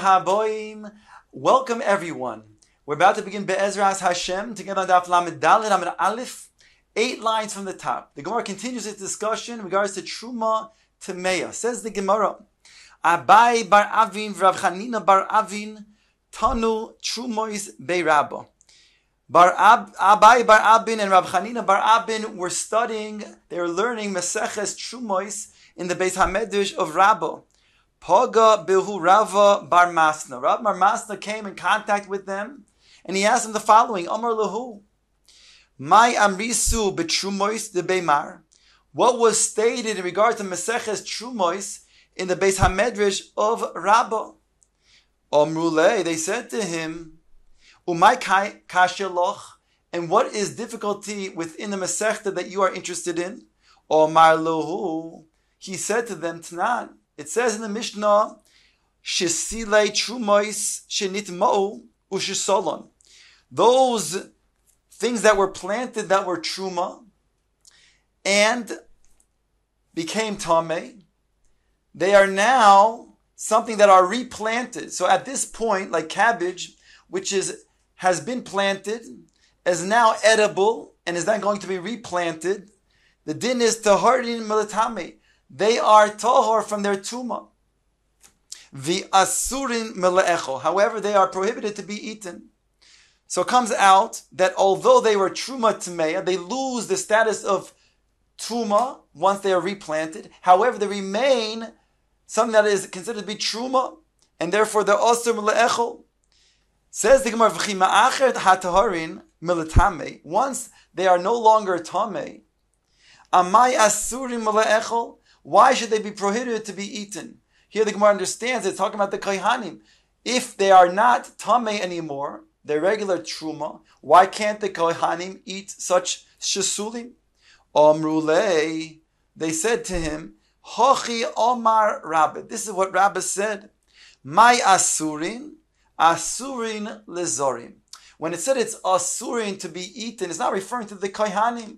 Haboim. Welcome everyone. We're about to begin Be'ezras Hashem together on Daf Lamed Dalet Amud Aleph, 8 lines from the top. The Gemara continues its discussion in regards to Truma Tameya. Says the Gemara, Abai bar Avin v'Rav Chanina bar Avin tanu Trumois be'Rabba. Abai bar Abin and Rav Chanina bar Abin were studying, they were learning Masechet Trumois in the Beis HaMedrash of Rabba. Paga Bihu Rava bar Masna. Rav bar Masna came in contact with them, and he asked them the following: Amar Lahu, Mai Amrisu betrumois de Beimar. What was stated in regard to Maseches Trumois in the Beis HaMedrash of Rabba? Amrule, they said to him, Umay kasha loch, and what is difficulty within the Masechta that you are interested in? Amar Lahu, he said to them, Tanan. It says in the Mishnah, Shesilei Trumois Shenitma'u Ushisolon. Those things that were planted that were Truma and became Tameh, they are now something that are replanted. So at this point, like cabbage, which has been planted, is now edible and is then going to be replanted, the din is Taharin Milatame. They are tahor from their tuma. The asurin mele'echo. However, they are prohibited to be eaten. So it comes out that although they were truma tmeya, they lose the status of tuma once they are replanted. However, they remain something that is considered to be truma, and therefore they're asur mele'echo. Says the Gemara, v'chi ma'acher hataharin meletame. Once they are no longer tameh, amai asurin mele'echo. Why should they be prohibited to be eaten? Here the Gemara understands it's talking about the Kohanim. If they are not Tameh anymore, they're regular Truma, why can't the Kohanim eat such Shesulim? Amrulei, they said to him, Hochi Omar Rabbi. This is what Rabbi said. My Asurin Lezorim. When it said it's Asurin to be eaten, it's not referring to the Kohanim.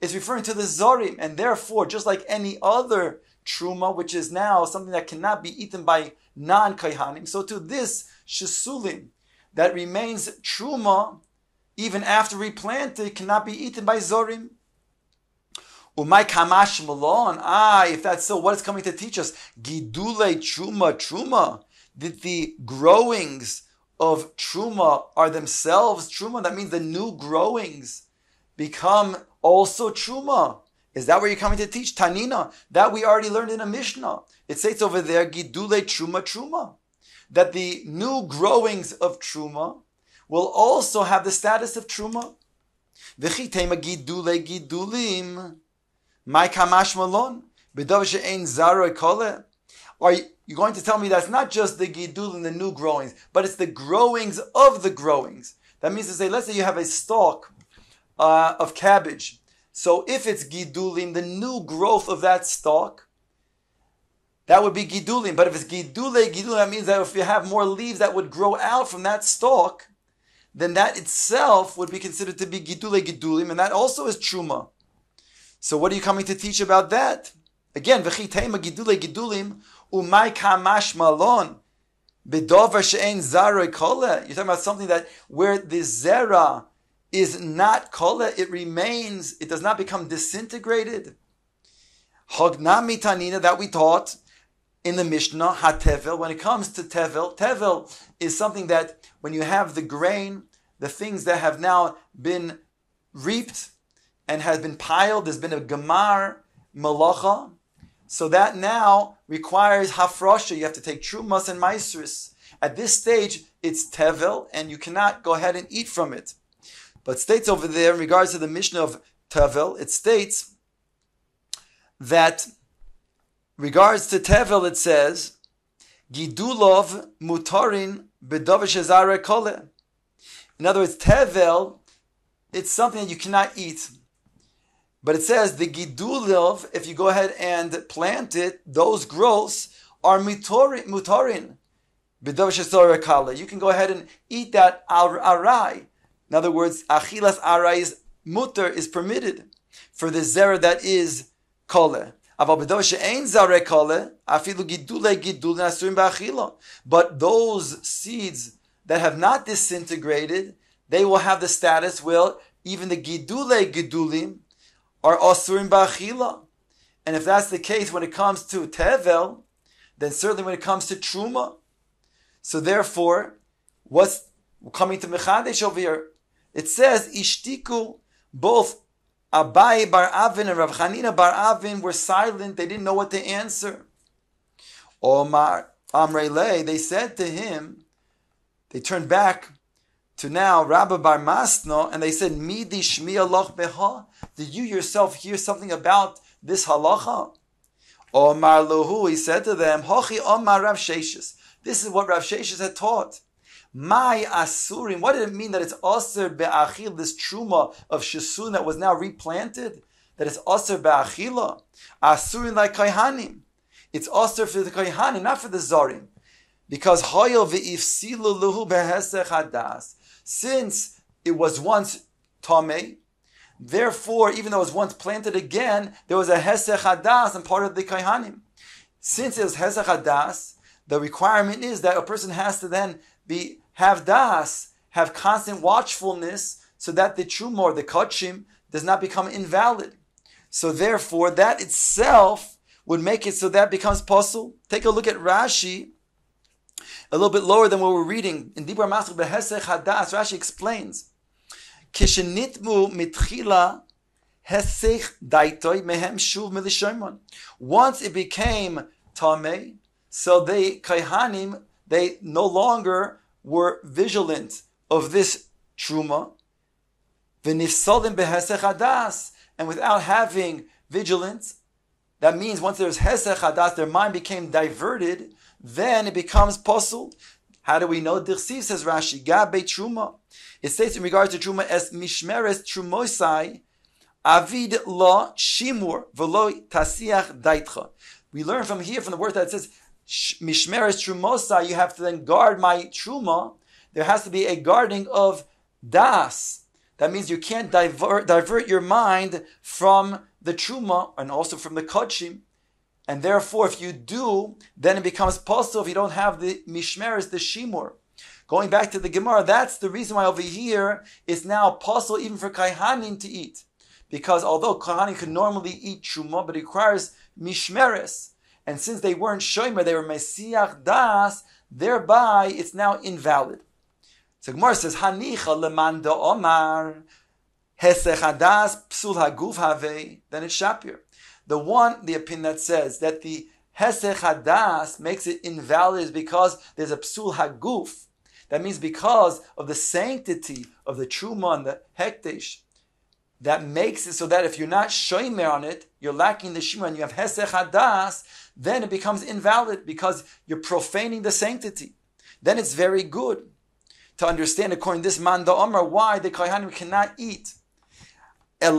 It's referring to the Zorim, and therefore, just like any other Truma, which is now something that cannot be eaten by non-Kaihanim, so to this Shesulim, that remains Truma, even after replanted, cannot be eaten by Zorim. Umay Kamash Malon, if that's so, what is coming to teach us? Gidule Truma, that the growings of Truma are themselves Truma, that means the new growings become also Truma. Is that what you're coming to teach? Tanina, that we already learned in a Mishnah. It says over there, Gidule Truma, that the new growings of Truma will also have the status of Truma. V'chitema Gidule Gidulim, my Kamash Malon, B'dav she'ein Zaro Kole. Are you going to tell me that's not just the Gidulim, the new growings, but it's the growings of the growings? That means to say, let's say you have a stalk of cabbage. So if it's gidulim, the new growth of that stalk, that would be gidulim. But if it's gidulim, that means that if you have more leaves that would grow out from that stalk, then that itself would be considered to be gidulim, and that also is truma. So what are you coming to teach about that? Again, v'chitema gidulim, umay kamash malon, bedover she'ein zaroi kole. You're talking about something that where the zera is not kola, it remains, it does not become disintegrated. Hognami tanina, that we taught in the Mishnah, hatevel. When it comes to tevel is something that when you have the grain, the things that have now been reaped and has been piled, there's been a gemar malacha, so that now requires hafrosha. You have to take trumas and maisris. At this stage, it's tevel, and you cannot go ahead and eat from it. But states over there, in regards to the Mishnah of Tevel, it states that, regards to Tevel, it says, Gidulov mutarin b'davashazare kole. In other words, Tevel, it's something that you cannot eat. But it says, the Gidulov, if you go ahead and plant it, those growths are mutarin b'davashazare kole. You can go ahead and eat that arai. In other words, achilas arayis mutter is permitted for the zera that is kole. But those seeds that have not disintegrated, they will have the status where even the gidule gidulim are asurim ba'achila. And if that's the case when it comes to tevel, then certainly when it comes to truma. So therefore, what's coming to mechadesh over here? It says, ishtiku, both Abai bar Avin and Rav Chanina bar Avin were silent. They didn't know what to answer. Omar Amrele, they said to him, they turned back to now Rabbi bar Masno, and they said, Midi shmi aloch beha. Did you yourself hear something about this halacha? Omar Luhu, he said to them, Hochi Omar Rav Sheshis. This is what Rav Sheshis had taught. My asurim. What did it mean that it's aser be'achil, this truma of shesun that was now replanted? That it's aser be'achila. Asurim like kaihanim. It's aser for the kaihanim, not for the zarim. Because hoyel ve'ifsilu luhu behesech hadas. Since it was once tamei, therefore, even though it was once planted again, there was a hesech hadas and part of the kaihanim. Since it was hesech hadas, the requirement is that a person has to then have das, have constant watchfulness, so that the truma or the kachim does not become invalid. So therefore, that itself would make it so that becomes possible. Take a look at Rashi, a little bit lower than what we're reading. In Dibur Masech Behesech Hadas, Rashi explains, Kishenitmu mitchila hesech daitoi mehem shuv milishoimon. Once it became tamei, so they kaihanim, they no longer were vigilant of this truma. V'nifsolim behesech hadas, and without having vigilance, that means once there's hesech hadas, their mind became diverted. Then it becomes possible. How do we know? Dirsiv, says Rashi, Gabe truma. It states in regards to truma, es mishmeres trumosai avid lo shimur v'lo tasiach daitcha. We learn from here, from the word that says mishmeres trumosa, you have to then guard my truma. There has to be a guarding of das. That means you can't divert your mind from the truma and also from the kodshim. And therefore, if you do, then it becomes possible if you don't have the mishmeres, the shimur. Going back to the Gemara, that's the reason why over here it's now possible even for kaihanim to eat. Because although kaihanim could normally eat truma, but it requires mishmeres. And since they weren't shomer, they were mesiach das, thereby it's now invalid. So Gemara says, Hanicha leman da omar, hesech hadas psul haguf have, then it's shapir. The opinion that says that the hesech hadas makes it invalid is because there's a psul haguf. That means because of the sanctity of the truma and the hekdesh, that makes it so that if you're not shomer on it, you're lacking the shima, and you have hesech hadas, then it becomes invalid because you're profaning the sanctity. Then it's very good to understand, according to this man da Omer, why the kaihanim cannot eat. But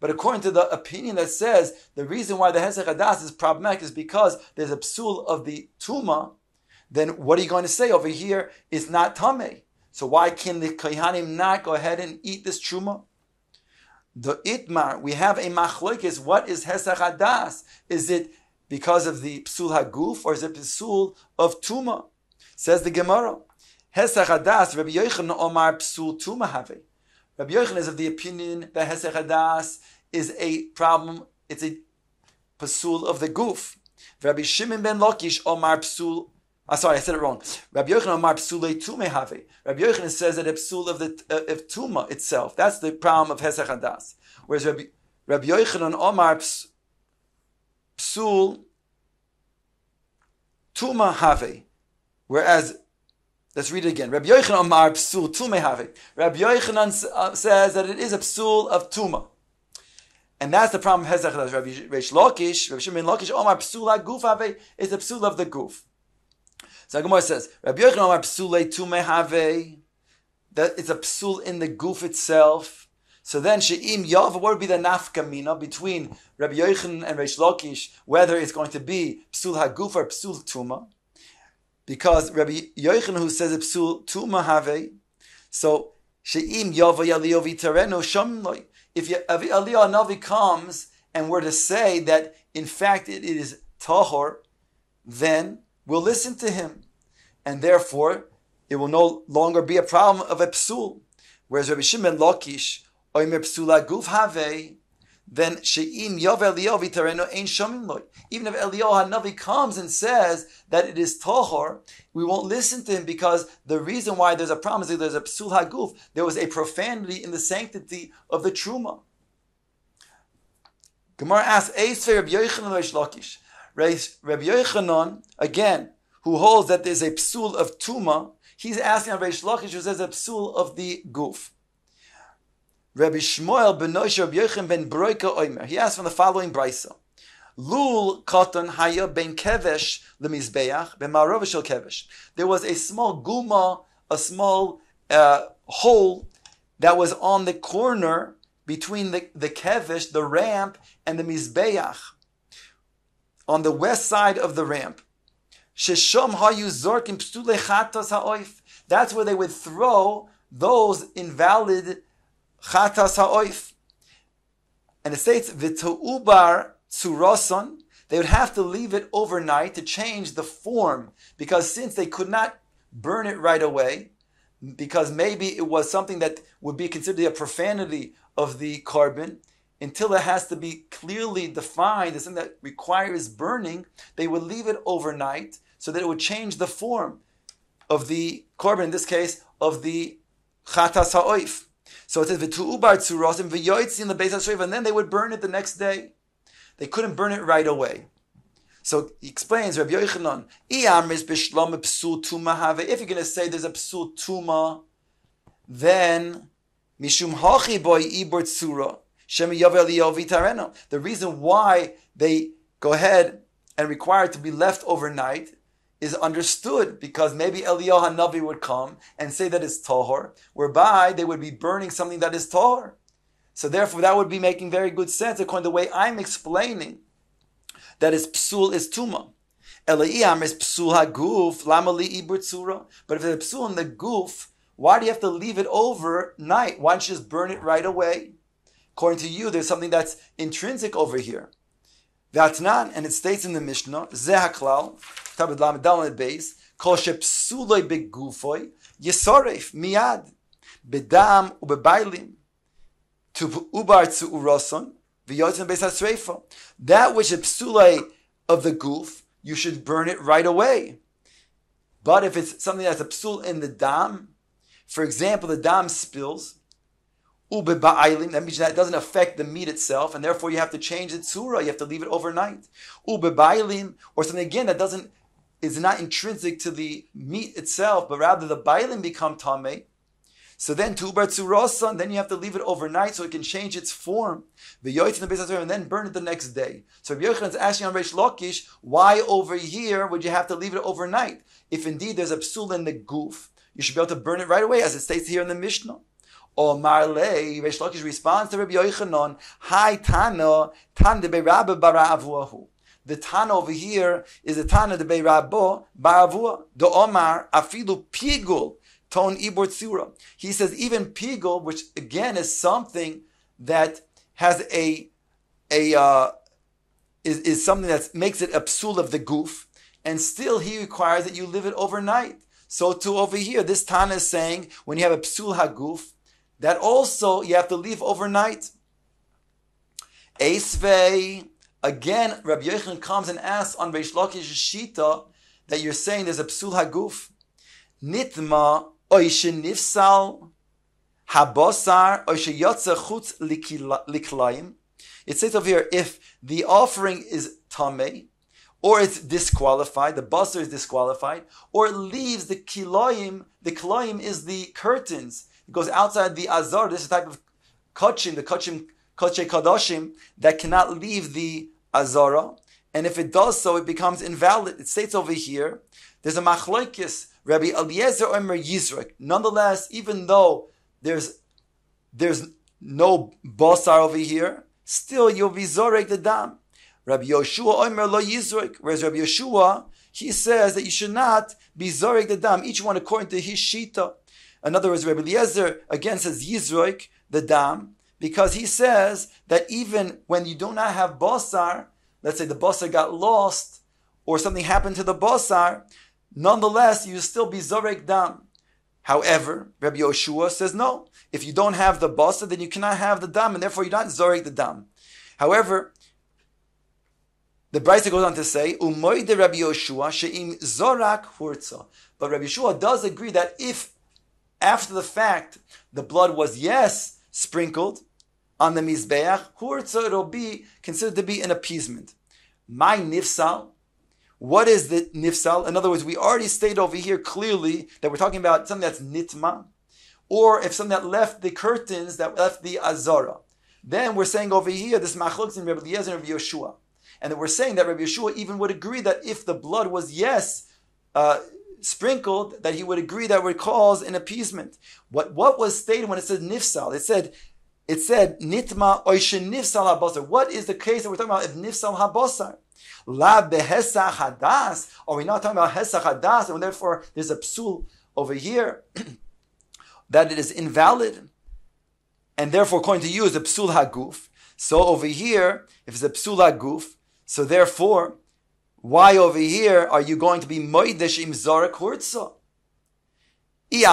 according to the opinion that says the reason why the hesech hadas is problematic is because there's a psul of the tuma, then what are you going to say over here is not tamei? So why can the kaihanim not go ahead and eat this truma? The itmar, we have a machlokes. What is hesech hadas? Is it because of the psul haguf, or is it psul of tuma? Says the Gemara, hesech hadas. Rabbi Yochanan omar psul tuma have. Rabbi Yochanan is of the opinion that hesech hadas is a problem. It's a psul of the guf. Rabbi Shimon ben Lakish omar psul. Sorry, I said it wrong. Rabbi Yochanan omar psulei tume have. Rabbi Yochanan says that a psul of the of tuma itself. That's the problem of hesech hadas. Whereas Rabbi Yochanan omar psul tuma have. Whereas, let's read it again. Rabbi Yochanan omar psul tume have. Rabbi Yochanan says that it is a psul of tuma. And that's the problem of hesech hadas. Rabbi Lakish, Rabbi Shimon ben Lakish omar psul haguf have is a psul of the guf. So Gemara says, Rabbi Yochanan omar psulei tume have, that it's a psul in the guf itself. So then, she'im yav, what would be the nafka mina between Rabbi Yochanan and Reish Lakish, whether it's going to be psul haguf or psul tuma? Because Rabbi Yochanan, who says psul tuma have, so she'im yav yaliyovi tareno shamloi. if Eliyahu Hanavi comes and were to say that in fact it is tahor, then we'll listen to him, and therefore it will no longer be a problem of a psul. Whereas Rabbi Shimon Lakish oimer psula guf have, then she'im yav Eliyahu v'tareno ein shomim loy. Even if Eliyahu Hanavi comes and says that it is tahor, we won't listen to him, because the reason why there's a problem is that there's a psul haguf. There was a profanity in the sanctity of the truma. Gemara asks, Eisvei Rabbi Yochanan Reish Lakish. Rabbi Yochanan, again, who holds that there's a psul of tuma, he's asking Reish Lakish, who says a psul of the guf. Rabbi Shmuel ben Noshe Rabbi Yochanan ben Broika Oimer. He asked from the following brisa: Lul katan haya ben kevesh lemizbeach ben ma'arov shel kevesh. There was a small guma, a small hole that was on the corner between the kevesh, the ramp, and the mizbeach, on the west side of the ramp. Shesham hayu zorkim pstule chatas ha'oif. That's where they would throw those invalid chatas ha'oif. And it states v'to'ubar tzuroson. They would have to leave it overnight to change the form, because since they could not burn it right away, because maybe it was something that would be considered a profanity of the carbon, until it has to be clearly defined as something that requires burning, they would leave it overnight so that it would change the form of the carbon, in this case, of the chatas ha'oif. So it says, v'tu'ubar tzurosim v'yoytzi in the beis ha'shreiva, and then they would burn it the next day. They couldn't burn it right away. So he explains, Rabbi Yochanan, if you're going to say there's a psul tuma, then mishum hachi boy ibor tzura shem yav Eliyahu v'tareno. The reason why they go ahead and require it to be left overnight is understood, because maybe Eliyahu Hanavi would come and say that it's tahor, whereby they would be burning something that is tahor. So therefore that would be making very good sense according to the way I'm explaining that is psul is tuma. Eliam is psul haguf lama li ibur tzura. But if it's psul in the guf, why do you have to leave it overnight? Why don't you just burn it right away? According to you, there's something that's intrinsic over here. Vatnan, and it states in the Mishnah, Zeh haklal, tabed lamed daled beis, kol shepsuloi begufoi, yisaref miyad, bedam ubebailim, to ubar tzu uroson, v'yotzim beis hasreifa. That which is psuloi of the guf, you should burn it right away. But if it's something that's a psul in the dam, for example, the dam spills, ubebailim, that means that doesn't affect the meat itself, and therefore you have to change the tzura, you have to leave it overnight. Ubebailim, or something again that is not intrinsic to the meat itself, but rather the bailim become tameh. So then tubar tzurosan, then you have to leave it overnight so it can change its form. And then burn it the next day. So Rabbi Yochanan is asking on Reish Lakish, why over here would you have to leave it overnight? If indeed there's a psul in the guf, you should be able to burn it right away, as it states here in the Mishnah. Or Marley, Reish Lakish responds to Rabbi Yochanan, Hi Tana, Tan de Beirabba Baravuahu. The Tana over here is the Tana de Beirabba Baravua. The Omar, Afilu Pigul, Ton Ibor Tzura. He says even Pigul, which again is something that has is something that makes it a psul of the guf, and still he requires that you live it overnight. So too over here, this Tana is saying when you have a psul haguf, that also you have to leave overnight. Eisvei, again, Rabbi Yochanan comes and asks on Reish Lakish's shita that you're saying there's a psul haguf. Nitma oishe nifsal habosar oishe yotze chutz liklayim. It says over here, if the offering is tameh, or it's disqualified, the basar is disqualified, or it leaves the kilayim. The kilayim is the curtains. It goes outside the azar. This is a type of kachim, the kachim, kachei kadashim, that cannot leave the azara. And if it does so, it becomes invalid. It states over here, there's a machlokes, Rabbi Eliezer Omer Yisrek. Nonetheless, even though there's no basar over here, still you'll be zorek the dam. Rabbi Yoshua Omer lo Yisrek. Whereas Rabbi Yoshua, he says that you should not be zorek the dam, each one according to his shita. In other words, Rabbi Eliezer again says Yizroik, the dam, because he says that even when you do not have basar, let's say the basar got lost or something happened to the basar, nonetheless you still be zorek dam. However, Rabbi Yoshua says no. If you don't have the basar, then you cannot have the dam, and therefore you're not zorek the dam. However, the Brisa goes on to say, Umoide Rabbi Yoshua she'im zorak hurtza. But Rabbi Yoshua does agree that if after the fact the blood was sprinkled on the mizbeach, hurtza, it'll be considered to be an appeasement. My nifsal. What is the nifsal? In other words, we already stated over here clearly that we're talking about something that's nitma, or if something that left the curtains, that left the azara. Then we're saying over here, this machlokes in Rabbi Eliezer and Rabbi Yoshua. And then we're saying that Rabbi Yeshua even would agree that if the blood was sprinkled, that he would agree that would cause an appeasement. What was stated when it said nifsal? It said nitma oishe nifsal habasar. What is the case that we're talking about if nifsal habasar? La behesach hadas. Are we not talking about hesach hadas? And therefore there's a psul over here that it is invalid. And therefore, according to you, is a psul haguf. So over here, if it's a psul haguf, so therefore, why over here are you going to be moedesh im zarek hurtza? If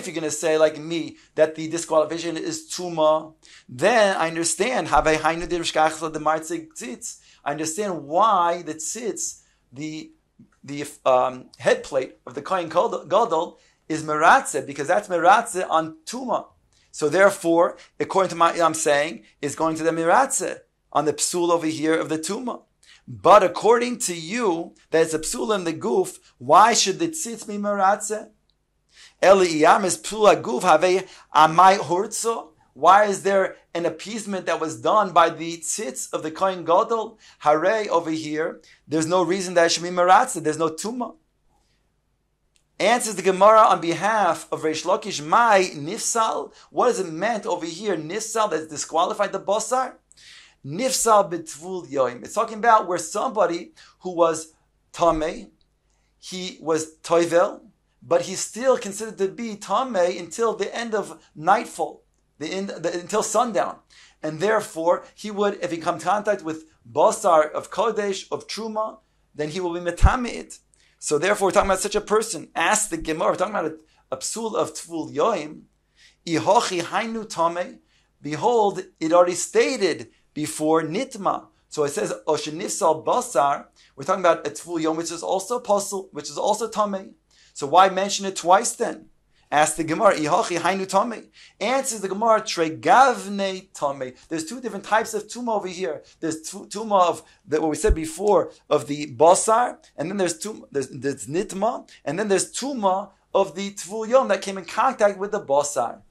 you're going to say like me that the disqualification is tuma, then I understand. I understand why the tzitz, the head plate of the kohen gadol is meratze, because that's meratze on tuma. So therefore, according to my I'm saying, is going to the meratze on the psul over here of the tuma. But according to you, that it's a psul in the goof, why should the tzitz be meratze? Eliyam is psul goof have amai hurtzo. Why is there an appeasement that was done by the tzitz of the kohen gadol? Hare over here, there's no reason that it should be meratze. There's no tuma. Answers the Gemara on behalf of Reish Lakish, my nifsal. What is it meant over here? Nifsal that's disqualified the basar. Nifsal b'tvul yoim. It's talking about where somebody who was tamei, he was toivel, but he's still considered to be tamei until the end of nightfall, until sundown, and therefore he would, if he come in contact with basar of kodesh of truma, then he will be metameit. So therefore, we're talking about such a person. Ask the Gemara. We're talking about a psul of tvul yoim. Ihochi hainu tamei. Behold, it already stated before nitma. So it says oshenifsal basar. We're talking about a tvul yom, which is also pasul, which is also tamei. So why mention it twice then? Ask the Gemara. Ihochi hainu tamei. Answers the Gemara. Tregavne tamei. There's two different types of tuma over here. There's tuma of what we said before of the basar, and then there's nitma, and then there's tuma of the tvul yom that came in contact with the basar.